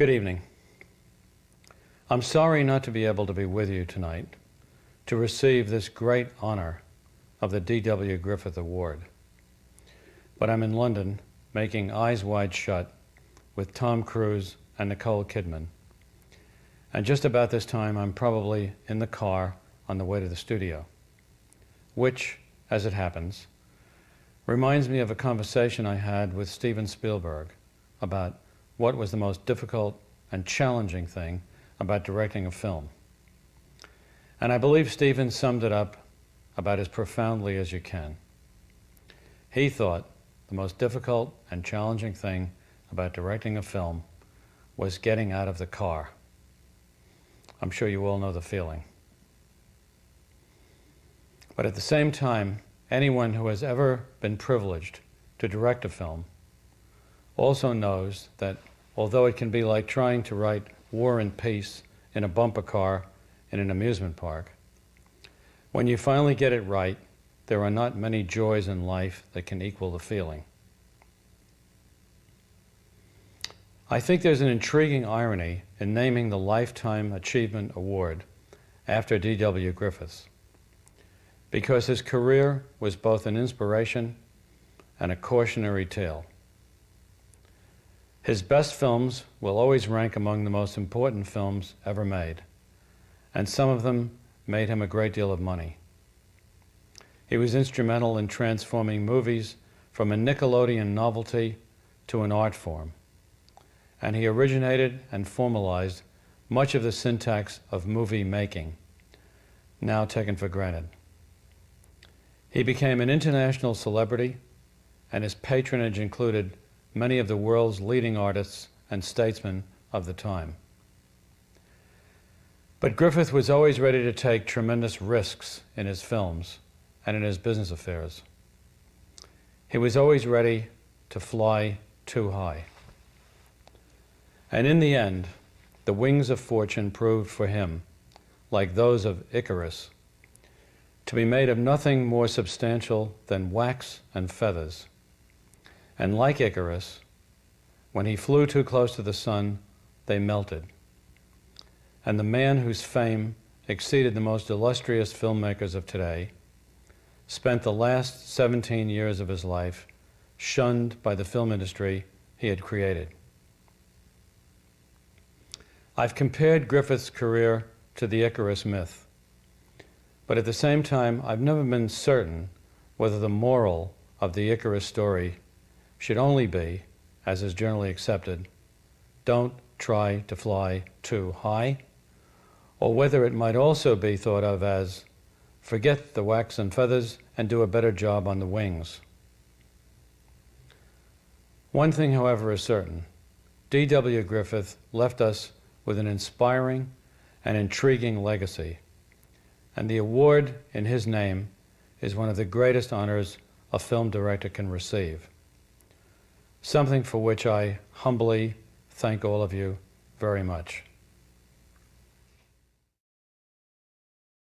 Good evening. I'm sorry not to be able to be with you tonight to receive this great honor of the D.W. Griffith Award. But I'm in London making Eyes Wide Shut with Tom Cruise and Nicole Kidman. And just about this time, I'm probably in the car on the way to the studio, which, as it happens, reminds me of a conversation I had with Steven Spielberg about what was the most difficult and challenging thing about directing a film. And I believe Steven summed it up about as profoundly as you can. He thought the most difficult and challenging thing about directing a film was getting out of the car. I'm sure you all know the feeling. But at the same time, anyone who has ever been privileged to direct a film also knows that although it can be like trying to write War and Peace in a bumper car in an amusement park, when you finally get it right, there are not many joys in life that can equal the feeling. I think there's an intriguing irony in naming the Lifetime Achievement Award after D.W. Griffith, because his career was both an inspiration and a cautionary tale. His best films will always rank among the most important films ever made, and some of them made him a great deal of money. He was instrumental in transforming movies from a Nickelodeon novelty to an art form, and he originated and formalized much of the syntax of movie making, now taken for granted. He became an international celebrity, and his patronage included many of the world's leading artists and statesmen of the time. But Griffith was always ready to take tremendous risks in his films and in his business affairs. He was always ready to fly too high. And in the end, the wings of fortune proved for him, like those of Icarus, to be made of nothing more substantial than wax and feathers. And like Icarus, when he flew too close to the sun, they melted. And the man whose fame exceeded the most illustrious filmmakers of today spent the last 17 years of his life shunned by the film industry he had created. I've compared Griffith's career to the Icarus myth, but at the same time, I've never been certain whether the moral of the Icarus story should only be, as is generally accepted, don't try to fly too high, or whether it might also be thought of as forget the wax and feathers and do a better job on the wings. One thing, however, is certain. D.W. Griffith left us with an inspiring and intriguing legacy, and the award in his name is one of the greatest honors a film director can receive, something for which I humbly thank all of you very much.